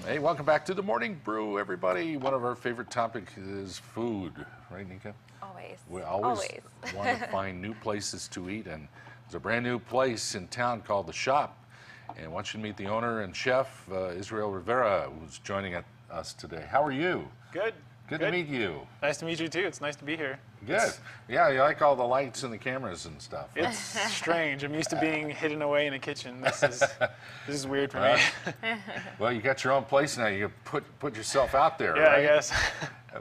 Hey, welcome back to the Morning Brew, everybody. One of our favorite topics is food, right, Nika? Always. We always want to find new places to eat, and there's a brand new place in town called The Shop. And I want you to meet the owner and chef, Israel Rivera, who's joining us today. How are you? Good. Good to meet you. Nice to meet you too. It's nice to be here. Good. Yeah, you like all the lights and the cameras and stuff. It's strange. I'm used to being hidden away in a kitchen. This is weird for me. Well, you got your own place now. You put yourself out there, Yeah, right? I guess.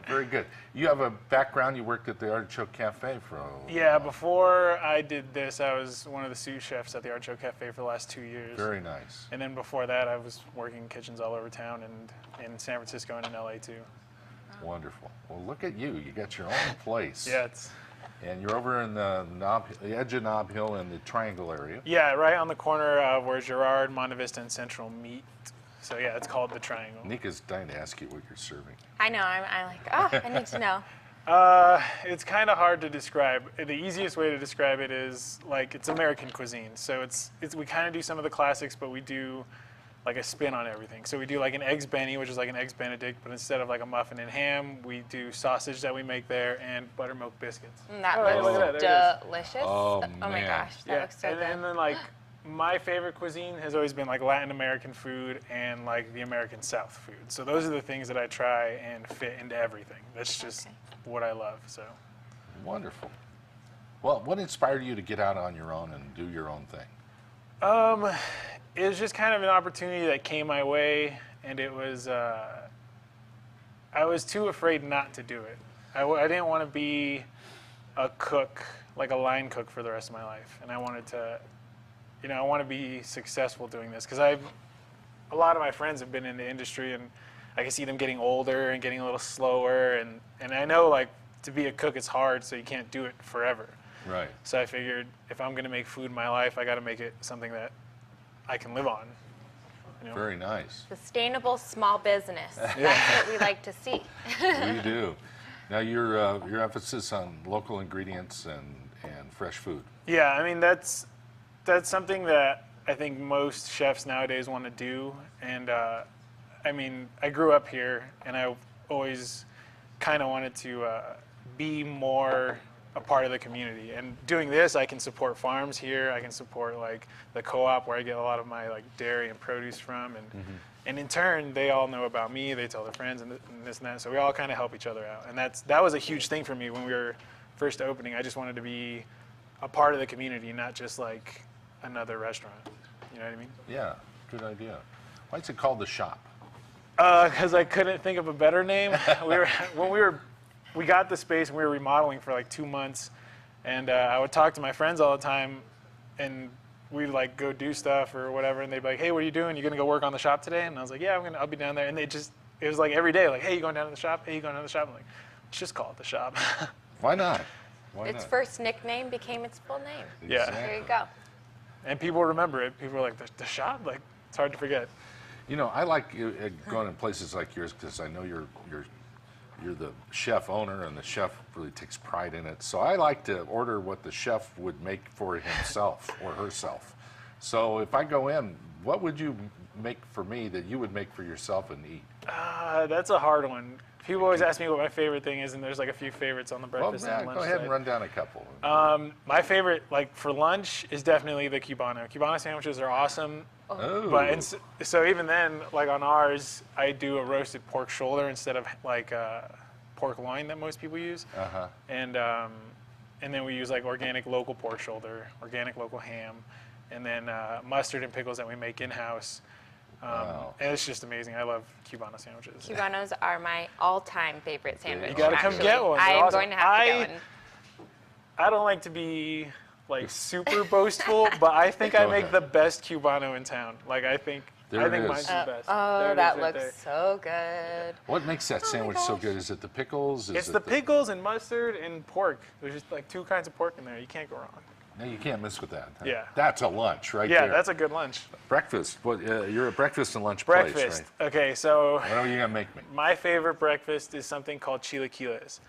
Very good. You have a background. You worked at the Artichoke Cafe for a Yeah, before I did this, I was one of the sous chefs at the Artichoke Cafe for the last 2 years. Very nice. And then before that, I was working in kitchens all over town and in San Francisco and in LA too. Wonderful. Well, look at you. You got your own place. Yeah, it's. And you're over in the edge of Nob Hill in the Triangle area. Yeah, right on the corner of where Girard, Monte Vista, and Central meet. So yeah, it's called the Triangle. Nika's dying to ask you what you're serving. I know. I'm like, oh, I need to know. It's kind of hard to describe. The easiest way to describe it is like it's American cuisine. So we kind of do some of the classics, but we do like a spin on everything. So we do like an eggs Benny, which is like an eggs Benedict, but instead of like a muffin and ham, we do sausage that we make there and buttermilk biscuits. That look at that. delicious. Oh, my man. gosh, that looks so good. And then like my favorite cuisine has always been like Latin American food and like the American South food. So those are the things that I try and fit into everything. That's just what I love. So Wonderful. Well, what inspired you to get out on your own and do your own thing? it was just kind of an opportunity that came my way, and it was I was too afraid not to do it. I didn't want to be a cook, like a line cook for the rest of my life, and I wanted to, I want to be successful doing this because a lot of my friends have been in the industry, and I can see them getting older and getting a little slower, and I know like to be a cook it's hard, so you can't do it forever. Right. So I figured if I'm going to make food in my life, I got to make it something that I can live on. Very nice. Sustainable small business. That's what we like to see. We do. Now your emphasis on local ingredients and fresh food. Yeah, I mean that's something that I think most chefs nowadays want to do, and I mean I grew up here, and I always kind of wanted to be more a part of the community. And doing this, I can support farms here. I can support like the co-op where I get a lot of my like dairy and produce from, and in turn they all know about me. They tell their friends and this and that. So we all kind of help each other out, and that was a huge thing for me when we were first opening. I just wanted to be a part of the community, not just like another restaurant. You know what I mean? Yeah, good idea. Why is it called The Shop? Because I couldn't think of a better name. We got the space and we were remodeling for like 2 months, and I would talk to my friends all the time, and we'd like go do stuff or whatever, and they'd be like, "Hey, what are you doing? You gonna go work on the shop today?" And I was like, "Yeah, I'll be down there." And it was like every day, like, "Hey, you going down to the shop? Hey, you going down to the shop?" I'm like, "Let's just call it the shop." Why not? Why Its not? first nickname became its full name. Yeah. There you go. And people remember it. People are like, the shop? Like, it's hard to forget. You know, I like going in places like yours because I know you're the chef owner, and the chef really takes pride in it. So I like to order what the chef would make for himself or herself. So if I go in, what would you make for me that you would make for yourself and eat? That's a hard one. People always ask me what my favorite thing is, and there's like a few favorites on the breakfast and lunch go ahead side. and run down a couple. My favorite, like for lunch, is definitely the Cubano. Cubano sandwiches are awesome. Oh. But so even then, like on ours, I do a roasted pork shoulder instead of like pork loin that most people use. Uh-huh. And then we use like organic local pork shoulder, organic local ham, and then mustard and pickles that we make in-house. Wow. And it's just amazing. I love Cubano sandwiches. Cubanos are my all-time favorite sandwich. You gotta come actually. get one. I They're am awesome. going to have to get one. I don't like to be like super boastful, but I think I Go make ahead. the best Cubano in town. Like I think There it is. mine's the best. There Oh, it is that right looks there. so good. What makes that sandwich so gosh. good? Is it the pickles? Is It's it the pickles and mustard and pork. There's just like 2 kinds of pork in there. You can't go wrong. No, you can't miss with that. Huh? Yeah. That's a lunch right Yeah, there. that's a good lunch. Breakfast. What? You're a breakfast and lunch Breakfast. place, right? Okay, so What are you gonna make me? my favorite breakfast is something called chilaquiles,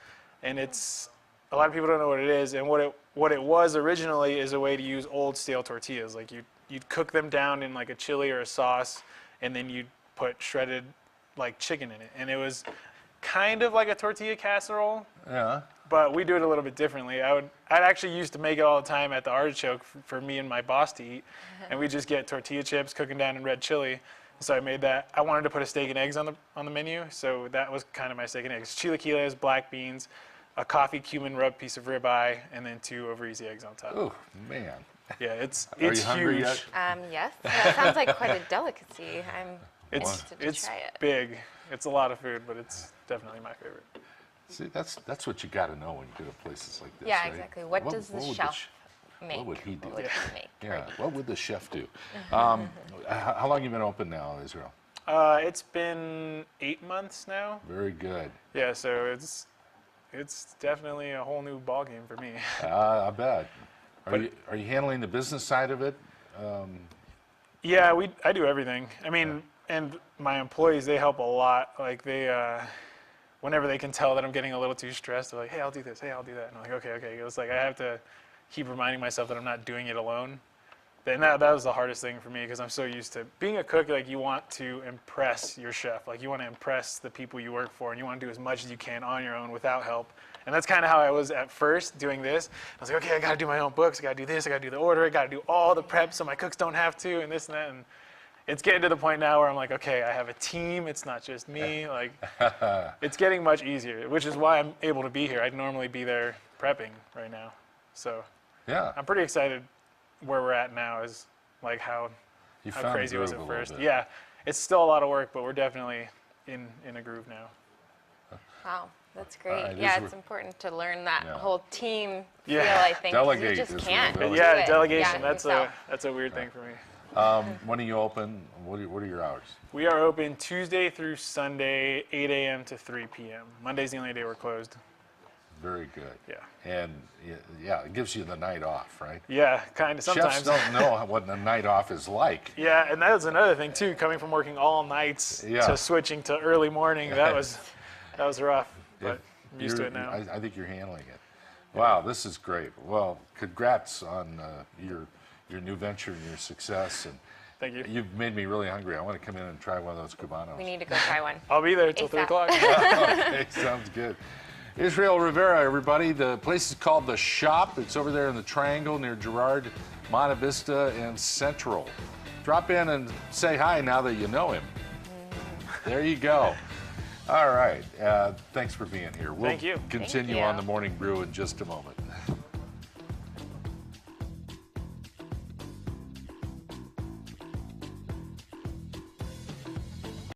and it's a lot of people don't know what it is. And what it was originally is a way to use old stale tortillas. Like you'd cook them down in like a chili or a sauce, and then you'd put shredded like chicken in it, and it was kind of like a tortilla casserole. Yeah. But we do it a little bit differently. I'd actually used to make it all the time at the Artichoke for me and my boss to eat, and we just get tortilla chips, cooking down in red chili. So I made that. I wanted to put a steak and eggs on the menu, so that was kind of my steak and eggs: chilaquiles, black beans, a coffee cumin rub piece of ribeye, and then 2 over easy eggs on top. Oh man. Yeah, it's Are it's you hungry huge. yet? Yes, that sounds like quite a delicacy. I'm It's interested to it's try it. big. It's a lot of food, but it's definitely my favorite. See, that's what you got to know when you go to places like this. Yeah, right? exactly. What does the would chef make? What would he do? What would he make? Yeah. Right. What would the chef do? How long you been open now, Israel? It's been 8 months now. Very good. Yeah, so it's definitely a whole new ballgame for me. I bet. But- Are you handling the business side of it? Yeah, I do everything. I mean, and my employees, they help a lot. Like whenever they can tell that I'm getting a little too stressed, they're like, "Hey, I'll do this. Hey, I'll do that." And I'm like, "Okay." It's like I have to keep reminding myself that I'm not doing it alone. And that was the hardest thing for me because I'm so used to being a cook. Like you want to impress your chef. Like you want to impress the people you work for, and you want to do as much as you can on your own without help. And that's kind of how I was at first doing this. I was like, okay, I got to do my own books. I got to do this. I got to do the order. I got to do all the prep so my cooks don't have to, and this and that. And it's getting to the point now where I'm like, okay, I have a team. It's not just me. Like, it's getting much easier, which is why I'm able to be here. I'd normally be there prepping right now. So Yeah. I'm pretty excited where we're at now is like how You how found crazy a was groove at a little first. bit. Yeah, it's still a lot of work, but we're definitely in a groove now. Wow, that's great. right, Yeah, this it's important to learn that Yeah. whole team Yeah. feel, I think. 'cause Delegate You just is can't. really- do Yeah, it. delegation. Yeah, that's yourself. a weird thing for me. When are you open? What are your hours? We are open Tuesday through Sunday, 8 a.m. to 3 p.m. Monday's the only day we're closed. Very good. Yeah. And yeah, it gives you the night off, right? Yeah, kind of sometimes. Chefs don't know what the night off is like. Yeah, and that was another thing too. Coming from working all nights Yeah. to switching to early morning, that was rough. But If I'm used to you're- it now. I think you're handling it. Wow, this is great. Well, congrats on your new venture and your success. And Thank you. you've made me really hungry. I want to come in and try one of those cubanos. We need to go try one. I'll be there till 3 ASAP. o'clock. Okay, sounds good. Israel Rivera, everybody. The place is called The Shop. It's over there in the Triangle near Girard, Monte Vista, and Central. Drop in and say hi now that you know him. There you go. All right. Thanks for being here. We'll Thank you. continue Thank on you. the Morning Brew in just a moment.